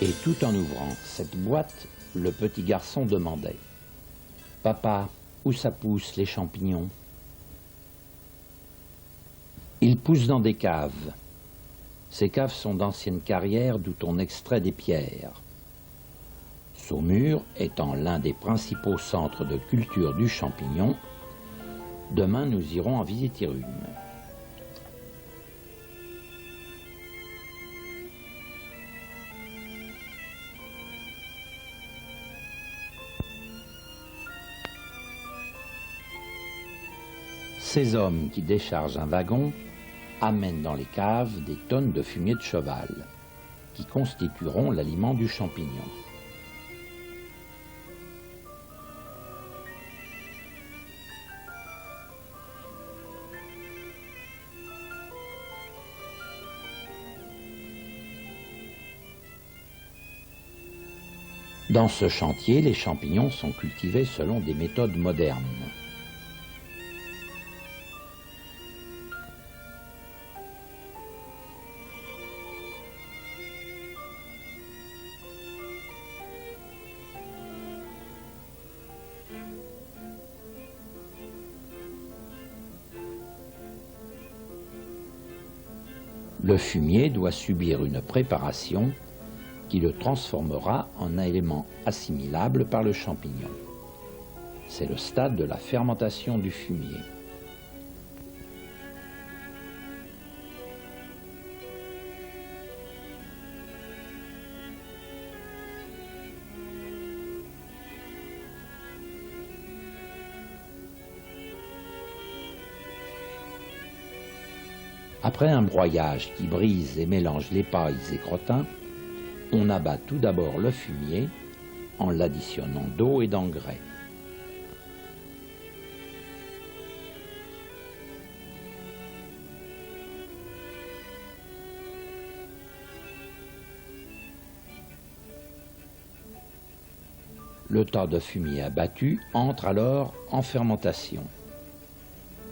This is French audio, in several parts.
Et tout en ouvrant cette boîte, le petit garçon demandait « Papa, où ça pousse les champignons ?» Ils poussent dans des caves. Ces caves sont d'anciennes carrières d'où on extrait des pierres. Saumur étant l'un des principaux centres de culture du champignon, demain nous irons en visiter une. Ces hommes qui déchargent un wagon amènent dans les caves des tonnes de fumier de cheval, qui constitueront l'aliment du champignon. Dans ce chantier, les champignons sont cultivés selon des méthodes modernes. Le fumier doit subir une préparation qui le transformera en un élément assimilable par le champignon. C'est le stade de la fermentation du fumier. Après un broyage qui brise et mélange les pailles et crottins, on abat tout d'abord le fumier en l'additionnant d'eau et d'engrais. Le tas de fumier abattu entre alors en fermentation.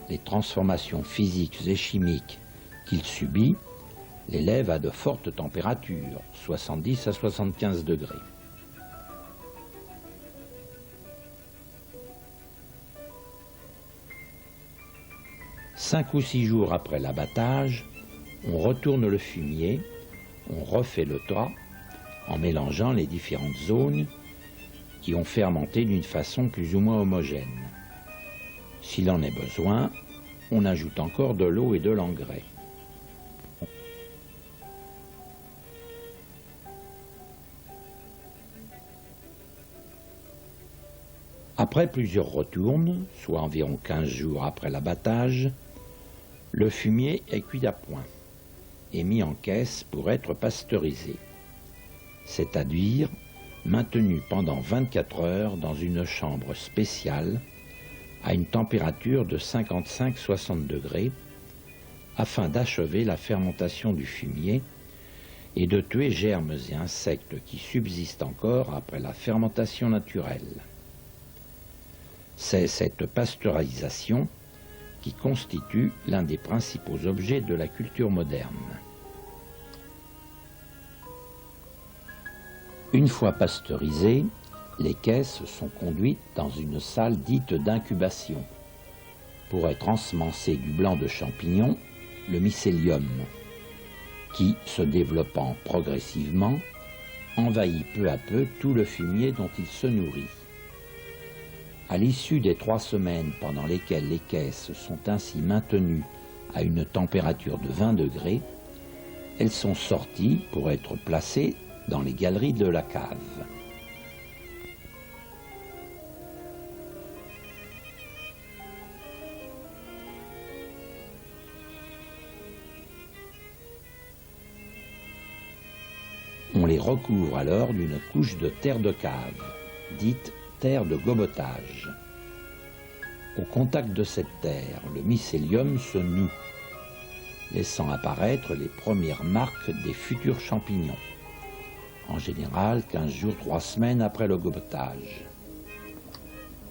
Les transformations physiques et chimiques qu'il subit l'élève à de fortes températures, 70 à 75 degrés. Cinq ou 6 jours après l'abattage, on retourne le fumier, on refait le tas en mélangeant les différentes zones qui ont fermenté d'une façon plus ou moins homogène. S'il en est besoin, on ajoute encore de l'eau et de l'engrais. Après plusieurs retournes, soit environ 15 jours après l'abattage, le fumier est cuit à point et mis en caisse pour être pasteurisé, c'est-à-dire maintenu pendant 24 heures dans une chambre spéciale à une température de 55-60 degrés afin d'achever la fermentation du fumier et de tuer germes et insectes qui subsistent encore après la fermentation naturelle. C'est cette pasteurisation qui constitue l'un des principaux objets de la culture moderne. Une fois pasteurisées, les caisses sont conduites dans une salle dite d'incubation pour être ensemencé du blanc de champignon, le mycélium, qui, se développant progressivement, envahit peu à peu tout le fumier dont il se nourrit. À l'issue des 3 semaines pendant lesquelles les caisses sont ainsi maintenues à une température de 20 degrés, elles sont sorties pour être placées dans les galeries de la cave. On les recouvre alors d'une couche de terre de cave, dite terre de gobotage. Au contact de cette terre, le mycélium se noue, laissant apparaître les premières marques des futurs champignons, en général 15 jours, 3 semaines après le gobotage.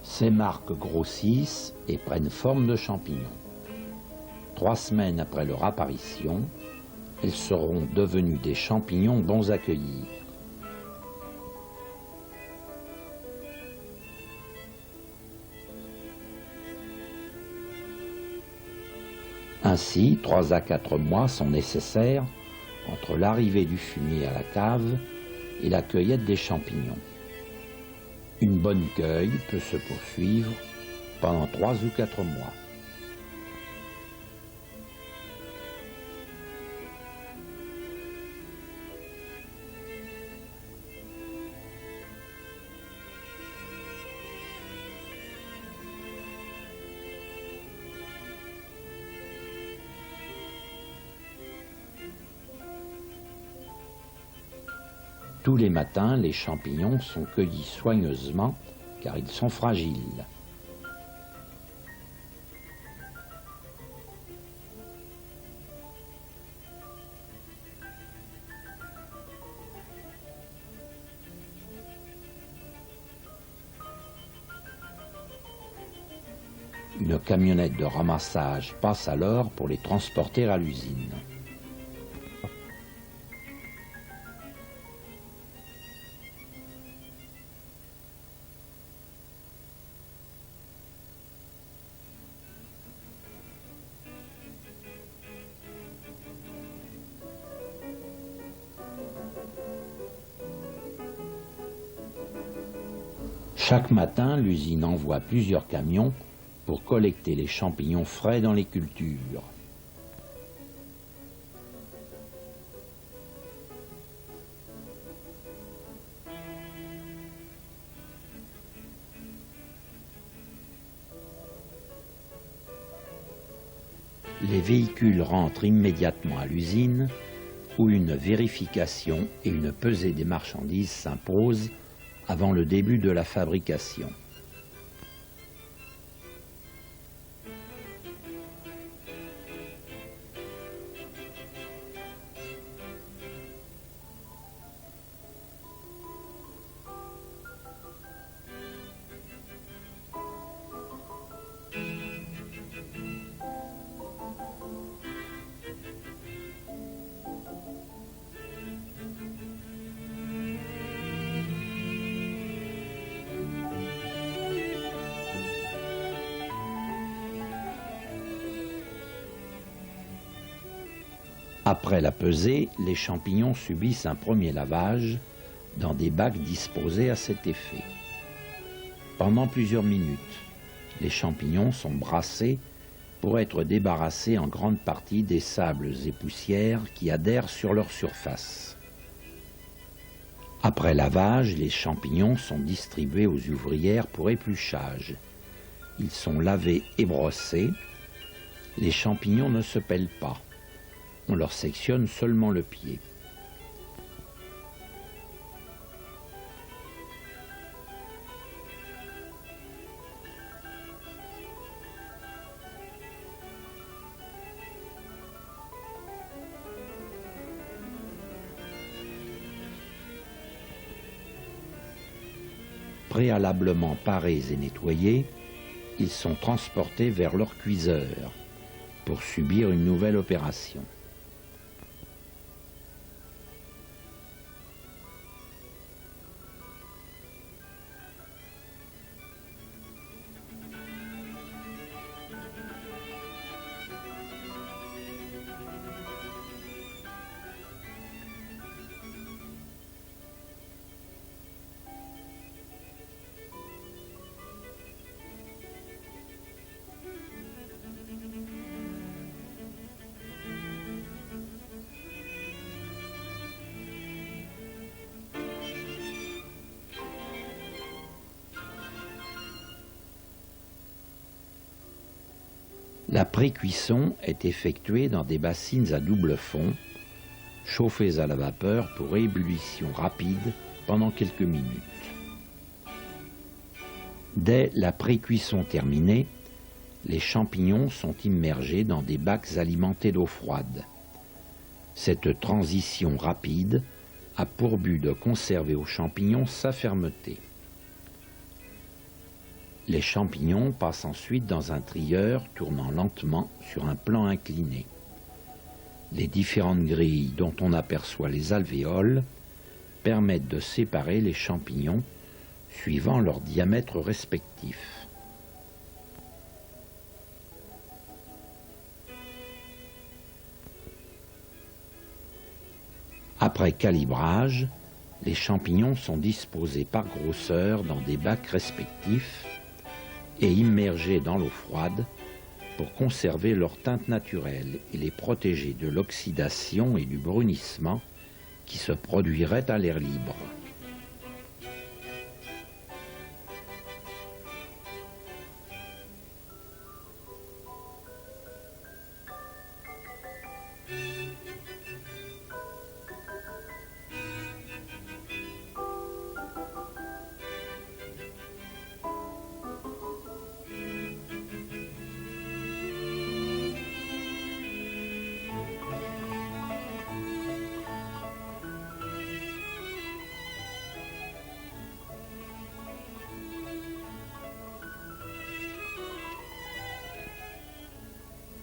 Ces marques grossissent et prennent forme de champignons. 3 semaines après leur apparition, elles seront devenues des champignons bons à cueillir, Ainsi, 3 à 4 mois sont nécessaires entre l'arrivée du fumier à la cave et la cueillette des champignons. Une bonne cueille peut se poursuivre pendant 3 ou 4 mois. Tous les matins, les champignons sont cueillis soigneusement car ils sont fragiles. Une camionnette de ramassage passe alors pour les transporter à l'usine. Chaque matin, l'usine envoie plusieurs camions pour collecter les champignons frais dans les cultures. Les véhicules rentrent immédiatement à l'usine où une vérification et une pesée des marchandises s'imposent avant le début de la fabrication. Après la pesée, les champignons subissent un premier lavage dans des bacs disposés à cet effet. Pendant plusieurs minutes, les champignons sont brassés pour être débarrassés en grande partie des sables et poussières qui adhèrent sur leur surface. Après lavage, les champignons sont distribués aux ouvrières pour épluchage. Ils sont lavés et brossés. Les champignons ne se pèlent pas. On leur sectionne seulement le pied. Préalablement parés et nettoyés, ils sont transportés vers leur cuiseur pour subir une nouvelle opération. La pré-cuisson est effectuée dans des bassines à double fond, chauffées à la vapeur pour ébullition rapide pendant quelques minutes. Dès la pré-cuisson terminée, les champignons sont immergés dans des bacs alimentés d'eau froide. Cette transition rapide a pour but de conserver aux champignons sa fermeté. Les champignons passent ensuite dans un trieur tournant lentement sur un plan incliné. Les différentes grilles dont on aperçoit les alvéoles permettent de séparer les champignons suivant leur diamètre respectif. Après calibrage, les champignons sont disposés par grosseur dans des bacs respectifs et immergés dans l'eau froide pour conserver leur teinte naturelle et les protéger de l'oxydation et du brunissement qui se produiraient à l'air libre.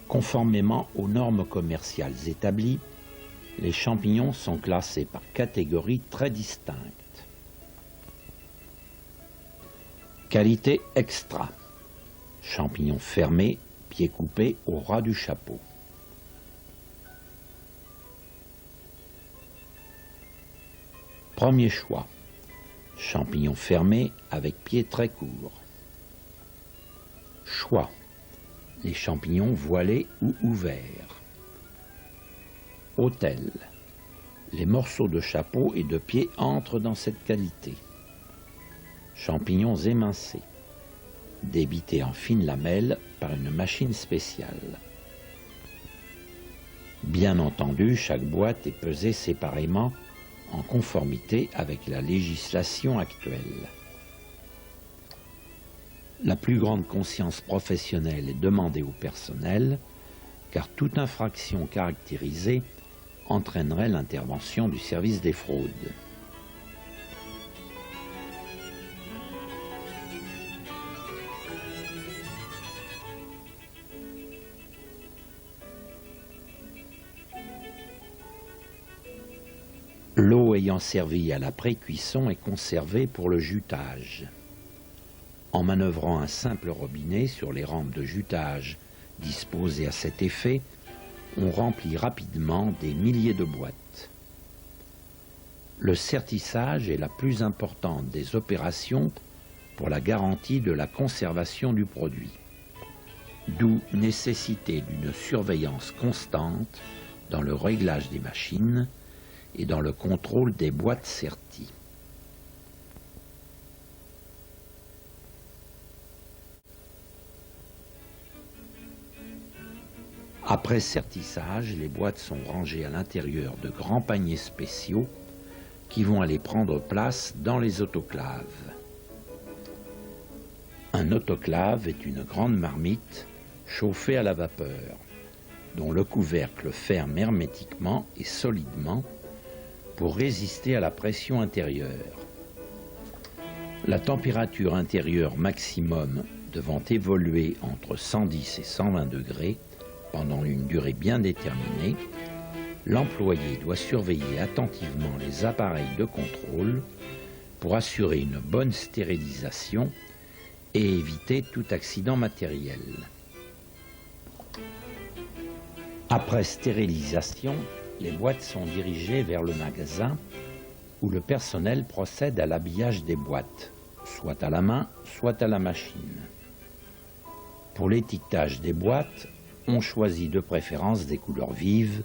Conformément aux normes commerciales établies, les champignons sont classés par catégories très distinctes. Qualité extra. Champignons fermés, pieds coupés au ras du chapeau. Premier choix. Champignons fermés avec pieds très courts. Choix. Les champignons voilés ou ouverts. Hôtel. Les morceaux de chapeau et de pied entrent dans cette qualité. Champignons émincés. Débités en fines lamelles par une machine spéciale. Bien entendu, chaque boîte est pesée séparément en conformité avec la législation actuelle. La plus grande conscience professionnelle est demandée au personnel, car toute infraction caractérisée entraînerait l'intervention du service des fraudes. L'eau ayant servi à la pré-cuisson est conservée pour le jutage. En manœuvrant un simple robinet sur les rampes de jutage disposées à cet effet, on remplit rapidement des milliers de boîtes. Le sertissage est la plus importante des opérations pour la garantie de la conservation du produit, d'où nécessité d'une surveillance constante dans le réglage des machines et dans le contrôle des boîtes serties. Après sertissage, les boîtes sont rangées à l'intérieur de grands paniers spéciaux qui vont aller prendre place dans les autoclaves. Un autoclave est une grande marmite chauffée à la vapeur, dont le couvercle ferme hermétiquement et solidement pour résister à la pression intérieure. La température intérieure maximum devant évoluer entre 110 et 120 degrés pendant une durée bien déterminée, l'employé doit surveiller attentivement les appareils de contrôle pour assurer une bonne stérilisation et éviter tout accident matériel. Après stérilisation, les boîtes sont dirigées vers le magasin où le personnel procède à l'habillage des boîtes, soit à la main, soit à la machine. Pour l'étiquetage des boîtes, on choisit de préférence des couleurs vives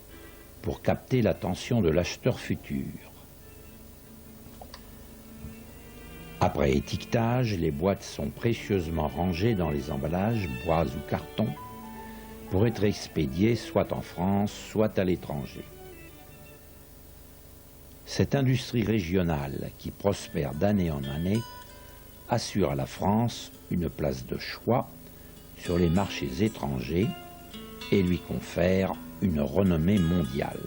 pour capter l'attention de l'acheteur futur. Après étiquetage, les boîtes sont précieusement rangées dans les emballages, bois ou carton, pour être expédiées soit en France, soit à l'étranger. Cette industrie régionale, qui prospère d'année en année, assure à la France une place de choix sur les marchés étrangers et lui confère une renommée mondiale.